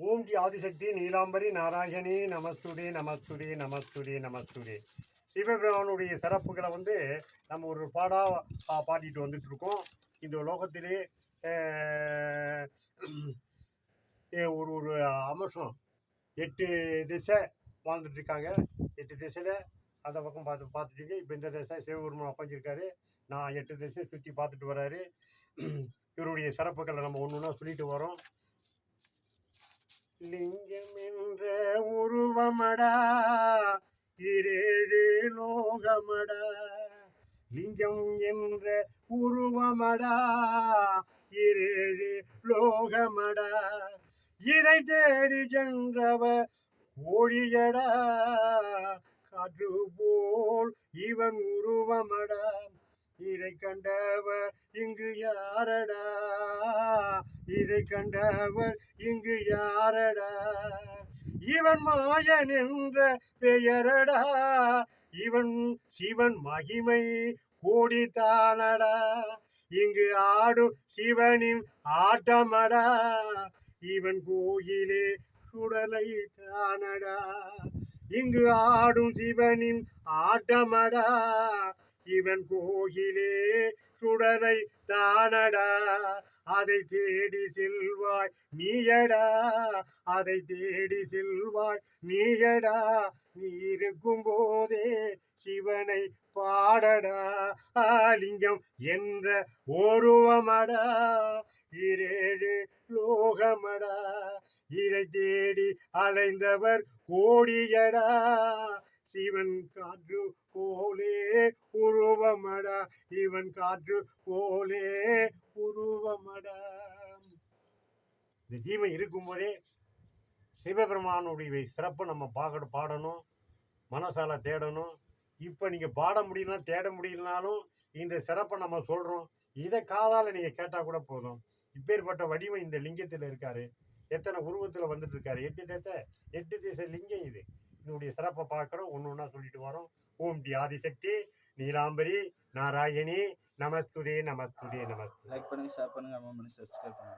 ஓம் D Adishakti Neelambari Narayani நமஸ்துதே நமஸ்துதே நமஸ்துதே நமஸ்துதே. சிவபெருமானுடைய சிறப்புகளை நம்ம ஒரு பாடிட்டு வந்துட்டு இருக்கோம். இந்த லோகத்திலே ஒரு ஒரு அம்சம் 8 திசை வாழ்ந்துட்டு இருக்காங்க. 8 திசையில் அந்த பக்கம் பார்த்துட்டு இப்போ இந்த திசை சிவபெருமான் உட்காந்துருக்காரு. நான் 8 திசை சுற்றி பார்த்துட்டு வர்றாரு. இவருடைய சிறப்புகளை நம்ம ஒன்று ஒன்றா சொல்லிட்டு வரோம். லிங்கம் என்ற உருவமடா இரேழு லோகமடா. லிங்கம் என்ற உருவமடா இரேழு லோகமடா. இதை தேடி சென்றவ கோழியடா. காற்று போல் இவன் உருவமடா. இதை கண்டவர் இங்கு யாரடா. இதை கண்டவர் இங்கு யாரடா. இவன் மாயன் என்ற பெயரடா. இவன் சிவன் மகிமை கோடித்தானடா. இங்கு ஆடும் சிவனின் ஆட்டமடா. இவன் கோயிலே சுடலை தானடா. இங்கு ஆடும் சிவனின் ஆட்டமடா. இவன் கோயிலே சுடலை தானடா. அதை தேடி செல்வாய் நீயடா. அதை தேடி செல்வாய் நீயடா. நீ இருக்கும் போதே சிவனை பாடடா. லிங்கம் என்ற ஒருவமடா இரேழு லோகமடா. இதை தேடி அலைந்தவர் கோடியடா. சிவன் காற்று போலே உருவமடா. இவன் காற்று போலே உருவமடா. இந்த தீமை இருக்கும்போதே சிவபெருமானுடைய சிறப்பை நம்ம பாடணும், மனசால தேடணும். இப்போ நீங்கள் பாட முடியலனா தேட முடியலனாலும் இந்த சிறப்பை நம்ம சொல்கிறோம். இதை காதால் நீங்கள் கேட்டால் கூட போதும். இப்பேற்பட்ட வடிவம் இந்த லிங்கத்தில் இருக்காரு. எத்தனை உருவத்தில் வந்துட்டு இருக்காரு. 8 திசை லிங்கம் இது. இதனுடைய சிறப்பை பார்க்குறோம், ஒன்று ஒன்றா சொல்லிட்டு வரோம். ஓம் டி ஆதிசக்தி நீலாம்பரி நாராயணி நமஸ்துதே நமஸ்துதே நமஸ்து. லைக் பண்ணுங்க, ஷேர் பண்ணுங்க, சப்ஸ்கிரைப் பண்ணுங்க.